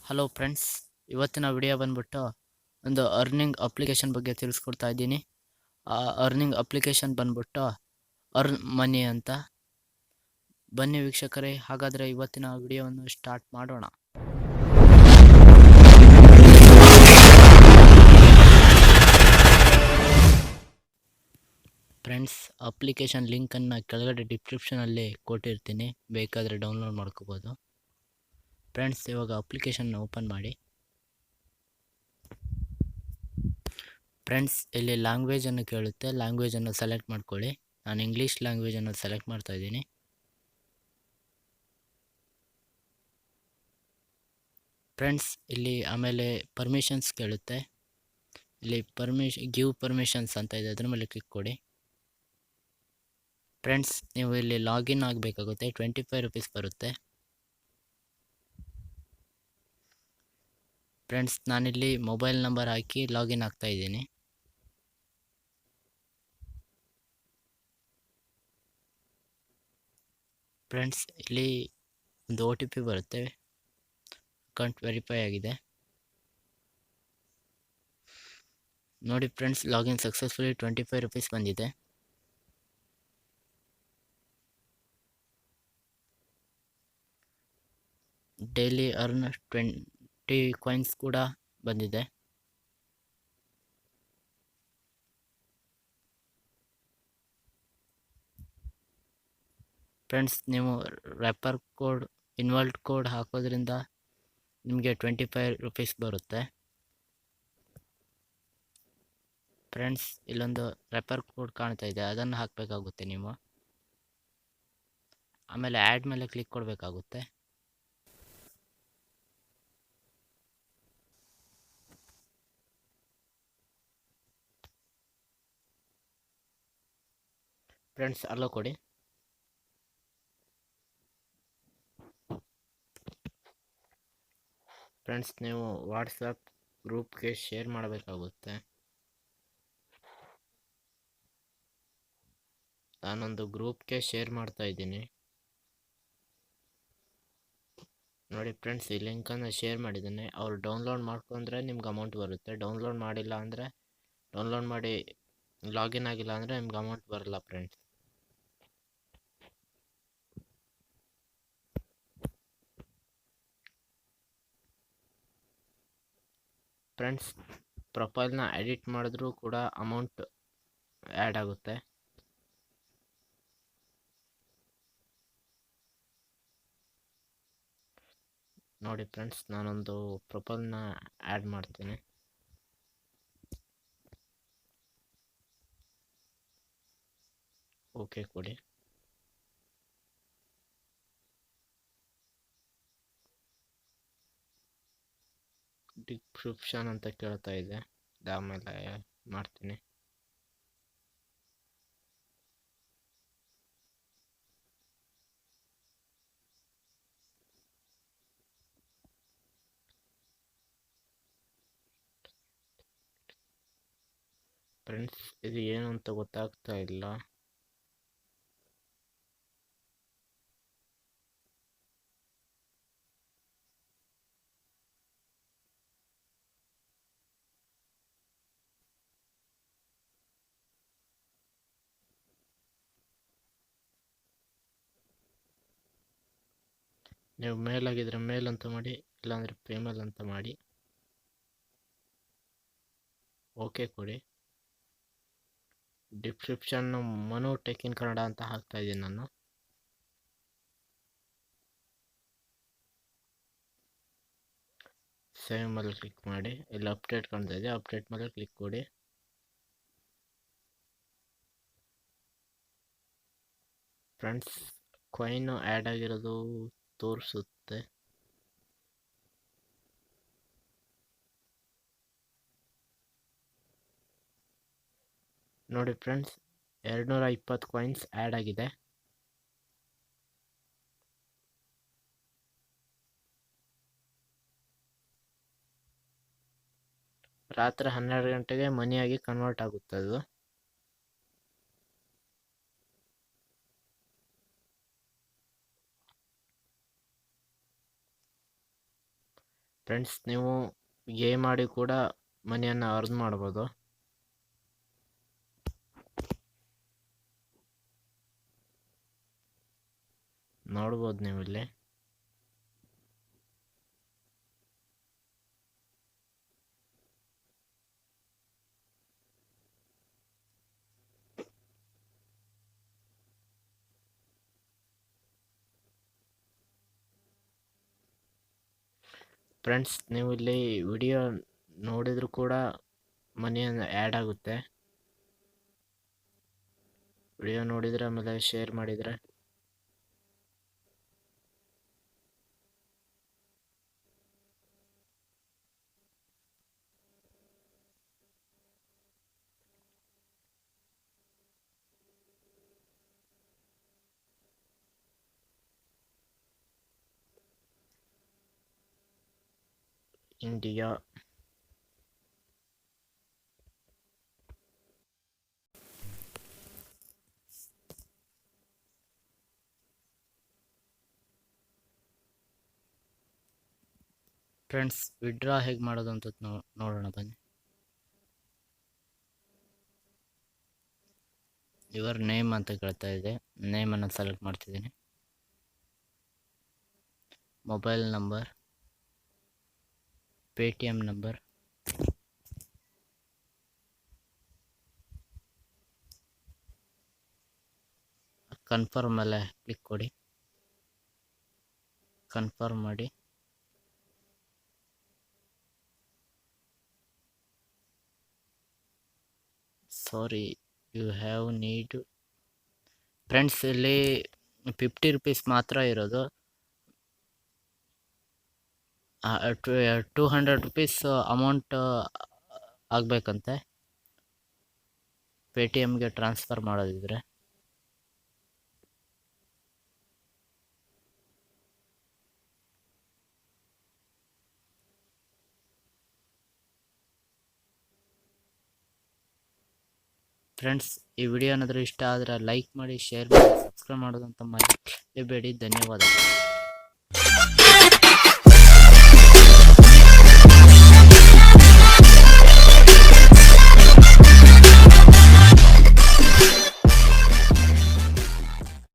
Hello friends, ಇವತ್ತಿನ video ಬಂದ್ಬಿಟ್ಟು ಒಂದು ಅರ್ನಿಂಗ್ ಅಪ್ಲಿಕೇಶನ್ ಬಗ್ಗೆ ತಿಳಿಸ್ಕೊಡ್ತಾ ಇದ್ದೀನಿ. ಆ ಅರ್ನಿಂಗ್ ಅಪ್ಲಿಕೇಶನ್ ಬಂದ್ಬಿಟ್ಟು ಅರ್ನ್ ಮನಿ ಅಂತ. ಬನ್ನಿ ವೀಕ್ಷಕರೇ, ಹಾಗಾದರೆ ಇವತ್ತಿನ ವಿಡಿಯೋವನ್ನು ಸ್ಟಾರ್ಟ್ ಮಾಡೋಣ. ಫ್ರೆಂಡ್ಸ್, ಅಪ್ಲಿಕೇಶನ್ ಲಿಂಕನ್ನು ಕೆಳಗಡೆ ಡಿಸ್ಕ್ರಿಪ್ಷನಲ್ಲಿ ಕೊಟ್ಟಿರ್ತೀನಿ, ಬೇಕಾದರೆ ಡೌನ್ಲೋಡ್ ಮಾಡ್ಕೋಬೋದು. ಫ್ರೆಂಡ್ಸ್, ಇವಾಗ ಅಪ್ಲಿಕೇಶನ್ ಓಪನ್ ಮಾಡಿ. ಫ್ರೆಂಡ್ಸ್, ಇಲ್ಲಿ ಲ್ಯಾಂಗ್ವೇಜನ್ನು ಕೇಳುತ್ತೆ, ಲ್ಯಾಂಗ್ವೇಜನ್ನು ಸೆಲೆಕ್ಟ್ ಮಾಡ್ಕೊಳ್ಳಿ. ನಾನು ಇಂಗ್ಲೀಷ್ ಲ್ಯಾಂಗ್ವೇಜನ್ನು ಸೆಲೆಕ್ಟ್ ಮಾಡ್ತಾ ಇದ್ದೀನಿ. ಫ್ರೆಂಡ್ಸ್, ಇಲ್ಲಿ ಆಮೇಲೆ ಪರ್ಮಿಷನ್ಸ್ ಕೇಳುತ್ತೆ. ಇಲ್ಲಿ ಗಿವ್ ಪರ್ಮಿಷನ್ಸ್ ಅಂತ ಇದೆ, ಅದ್ರ ಮೇಲೆ ಕ್ಲಿಕ್ ಕೊಡಿ. ಫ್ರೆಂಡ್ಸ್, ನೀವು ಇಲ್ಲಿ ಲಾಗಿನ್ ಆಗಬೇಕಾಗುತ್ತೆ. 25 ರೂಪೀಸ್ ಬರುತ್ತೆ. ಫ್ರೆಂಡ್ಸ್, ನಾನಿಲ್ಲಿ ಮೊಬೈಲ್ ನಂಬರ್ ಹಾಕಿ ಲಾಗಿನ್ ಆಗ್ತಾ ಇದ್ದೀನಿ. ಫ್ರೆಂಡ್ಸ್, ಇಲ್ಲಿ ಒಂದು OTP ಬರುತ್ತೆ. ಅಕೌಂಟ್ ವೆರಿಫೈ ಆಗಿದೆ ನೋಡಿ. ಫ್ರೆಂಡ್ಸ್, ಲಾಗಿನ್ ಸಕ್ಸಸ್ಫುಲಿ 25 ರೂಪೀಸ್ ಬಂದಿದೆ. ಡೈಲಿ ಅರ್ನ್ 20 ಕಾಯಿನ್ಸ್ ಕೂಡ ಬಂದಿದೆ. ಫ್ರೆಂಡ್ಸ್, ನೀವು ರೆಫರ್ ಕೋಡ್ ಇನ್ವಾಲ್ಡ್ ಕೋಡ್ ಹಾಕೋದ್ರಿಂದ ನಿಮಗೆ 25 ರೂಪೀಸ್ ಬರುತ್ತೆ. ಫ್ರೆಂಡ್ಸ್, ಇಲ್ಲೊಂದು ರೆಫರ್ ಕೋಡ್ ಕಾಣ್ತಾ ಇದೆ, ಅದನ್ನು ಹಾಕಬೇಕಾಗುತ್ತೆ ನೀವು. ಆಮೇಲೆ ಆ್ಯಡ್ ಮೇಲೆ ಕ್ಲಿಕ್ ಕೊಡಬೇಕಾಗುತ್ತೆ. ಫ್ರೆಂಡ್ಸ್, ಅಲ್ಲೋ ಕೊಡಿ. ಫ್ರೆಂಡ್ಸ್, ನೀವು ವಾಟ್ಸಪ್ ಗ್ರೂಪ್ಗೆ ಶೇರ್ ಮಾಡಬೇಕಾಗುತ್ತೆ. ನಾನೊಂದು ಗ್ರೂಪ್ಗೆ ಶೇರ್ ಮಾಡ್ತಾ ಇದ್ದೀನಿ ನೋಡಿ. ಫ್ರೆಂಡ್ಸ್, ಈ ಲಿಂಕನ್ನು ಶೇರ್ ಮಾಡಿದ್ದೇನೆ. ಅವ್ರು ಡೌನ್ಲೋಡ್ ಮಾಡ್ಕೊಂಡ್ರೆ ನಿಮ್ಗೆ ಅಮೌಂಟ್ ಬರುತ್ತೆ. ಡೌನ್ಲೋಡ್ ಮಾಡಿಲ್ಲ ಅಂದರೆ, ಡೌನ್ಲೋಡ್ ಮಾಡಿ ಲಾಗಿನ್ ಆಗಿಲ್ಲ ಅಂದರೆ ನಿಮ್ಗೆ ಅಮೌಂಟ್ ಬರಲ್ಲ. ಫ್ರೆಂಡ್ಸ್, ಪ್ರೊಫೈಲ್ನ ಎಡಿಟ್ ಮಾಡಿದ್ರೂ ಕೂಡ ಅಮೌಂಟ್ ಆ್ಯಡ್ ಆಗುತ್ತೆ. ನೋಡಿ ಫ್ರೆಂಡ್ಸ್, ನಾನೊಂದು ಪ್ರೊಫೈಲ್ನ ಆ್ಯಡ್ ಮಾಡ್ತೀನಿ. ಓಕೆ ಕೊಡಿ. ಡಿಸ್ಕ್ರಿಪ್ಷನ್ ಅಂತ ಕೇಳ್ತಾ ಇದೆ, ಆಮೇಲೆ ಮಾಡ್ತೀನಿ. ಫ್ರೆಂಡ್ಸ್, ಇದು ಏನು ಅಂತ ಗೊತ್ತಾಗ್ತಾ ಇಲ್ಲ. ನೀವು ಮೇಲ್ ಆಗಿದ್ರೆ ಮೇಲ್ ಅಂತ ಮಾಡಿ, ಇಲ್ಲಾಂದರೆ ಪೇಮೇಲ್ ಅಂತ ಮಾಡಿ. ಓಕೆ ಕೊಡಿ. Description Manu tech in Kannada ಅಂತ ಹಾಕ್ತಾ ಇದ್ದೀನಿ ನಾನು. ಸೇವ್ ಮೇಲೆ ಕ್ಲಿಕ್ ಮಾಡಿ. ಇಲ್ಲಿ ಅಪ್ಡೇಟ್ ಕಾಣ್ತಾ ಇದೆ, ಅಪ್ಡೇಟ್ ಮೇಲೆ ಕ್ಲಿಕ್ ಕೊಡಿ. ಫ್ರೆಂಡ್ಸ್, ಕಾಯಿನ್ ಆ್ಯಡ್ ಆಗಿರೋದು ತೋರಿಸುತ್ತೆ. ನೋಡಿ ಫ್ರೆಂಡ್ಸ್, 220 ಕಾಯಿನ್ಸ್ ಆ್ಯಡ್ ಆಗಿದೆ. ರಾತ್ರಿ 12 ಗಂಟೆಗೆ ಮನಿಯಾಗಿ ಕನ್ವರ್ಟ್ ಆಗುತ್ತೆ ಅದು. ಫ್ರೆಂಡ್ಸ್, ನೀವು ಗೇಮ್ ಆಡಿ ಕೂಡ ಮನಿಯನ್ನು ಅರ್ನ್ ಮಾಡ್ಬೋದು. ನೋಡ್ಬೋದು ನೀವು ಇಲ್ಲಿ. ಫ್ರೆಂಡ್ಸ್, ನೀವು ಇಲ್ಲಿ ವಿಡಿಯೋ ನೋಡಿದ್ರು ಕೂಡ ಮನಿಯನ್ನು ಆ್ಯಡ್ ಆಗುತ್ತೆ. ವಿಡಿಯೋ ನೋಡಿದರೆ ಆಮೇಲೆ ಶೇರ್ ಮಾಡಿದರೆ ಇಂಡಿಯಾ. ಫ್ರೆಂಡ್ಸ್, ವಿಡ್ರಾ ಹೇಗೆ ಮಾಡೋದು ಅಂತ ನೋಡೋಣ ಬನ್ನಿ. ಯುವರ್ ನೇಮ್ ಅಂತ ಕೇಳ್ತಾ ಇದೆ. ನೇಮನ್ನು ಸೆಲೆಕ್ಟ್ ಮಾಡ್ತಿದ್ದೀನಿ. Mobile number, Paytm number, confirm ಮೇಲೆ ಕ್ಲಿಕ್ ಕೊಡಿ. ಕನ್ಫರ್ಮ್ ಮಾಡಿ. ಸಾರಿ, ಯು ಹ್ಯಾವ್ ನೀಡ್. ಫ್ರೆಂಡ್ಸ್, ಇಲ್ಲಿ 50 ರುಪೀಸ್ ಮಾತ್ರ ಇರೋದು. 200 ರುಪೀಸ್ ಅಮೌಂಟ್ ಆಗಬೇಕಂತೆ ಪೇಟಿಎಮ್ಗೆ ಟ್ರಾನ್ಸ್ಫರ್ ಮಾಡೋದಿದ್ರೆ. ಫ್ರೆಂಡ್ಸ್, ಈ ವಿಡಿಯೋ ಏನಾದರೂ ಇಷ್ಟ ಆದರೆ ಲೈಕ್ ಮಾಡಿ, ಶೇರ್ ಮಾಡಿ, ಸಬ್ಸ್ಕ್ರೈಬ್ ಮಾಡೋದಂತ ಮರಿಬೇಡಿ. ಧನ್ಯವಾದಗಳು.